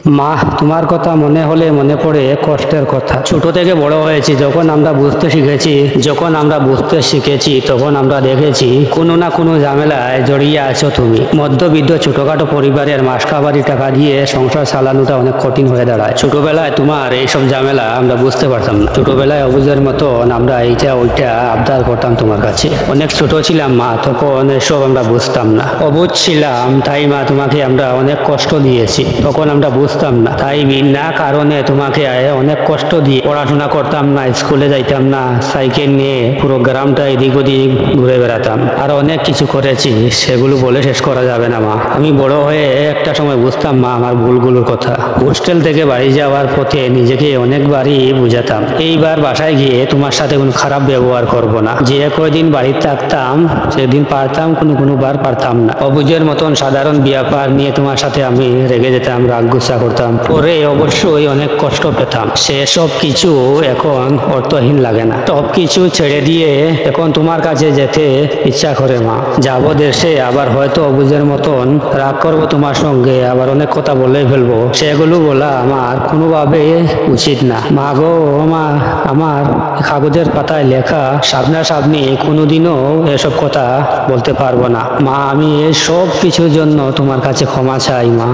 মা, তোমার কথা মনে হলে মনে পড়ে কষ্টের কথা। ছোট থেকে বড় হয়েছি, যখন আমরা বুঝতে শিখেছি তখন আমরা দেখেছি কোনো না কোনো ঝামেলায় জড়িয়ে আছো তুমি। মধ্যবিত্ত ছোটখাটো পরিবারের মাসকাবারি টাকা দিয়ে সংসার চালানোটা অনেক কঠিন হয়ে দাঁড়ায়। ছোটবেলায় তোমার এইসব ঝামেলা আমরা বুঝতে পারতাম না। ছোটবেলায় অবুঝের মতন আমরা এইটা ওইটা আবদার করতাম তোমার কাছে। অনেক ছোট ছিলাম মা, তখন এসব আমরা বুঝতাম না। অবুঝ ছিলাম, তাই মা তোমাকে আমরা অনেক কষ্ট দিয়েছি। তখন আমরা বুঝতাম না, তাই বিনা কারণে তোমাকে অনেক কষ্ট দিয়ে পড়াশোনা করতাম না, স্কুলে যাইতাম না, সাইকেল নিয়ে পুরো গ্রামটা এদিক ওদিক ঘুরে বেড়াতাম। আর অনেক কিছু করেছি, সেগুলো বলে শেষ করা যাবে না মা। আমি বড় হয়ে একটা সময় বুঝতাম মা আমার ভুলগুলোর কথা। হোস্টেল থেকে বাড়ি যাওয়ার পথে নিজেকে অনেকবারই বুঝাতাম, এইবার বাসায় গিয়ে তোমার সাথে কোনো খারাপ ব্যবহার করব না। যে কয়দিন বাড়িতে থাকতাম সেদিন পারতাম, কোনো বার পারতাম না। অবুঝের মতন সাধারণ ব্যাপার নিয়ে তোমার সাথে আমি রেগে যেতাম, রাগ গুসা করতাম, পরে অবশ্যই অনেক কষ্ট পেতাম। সেসব কিছু এখন অর্থহীন লাগে না। সব কিছু ছেড়ে দিয়ে এখন তোমার কাছে যেতে ইচ্ছা করে মা। যাবো দেশে, আবার হয়তো অবুঝের মতন রাগ করবো তোমার সঙ্গে, আবার অনেক কথা বলে ফেলবো। সেগুলো বলা আমার কোনোভাবে উচিত না মা গো। আমার কাগজের পাতায় লেখা সামনাসামনি কোনোদিনও এসব কথা বলতে পারবো না মা। আমি এই সব কিছুর জন্য তোমার কাছে ক্ষমা চাই মা।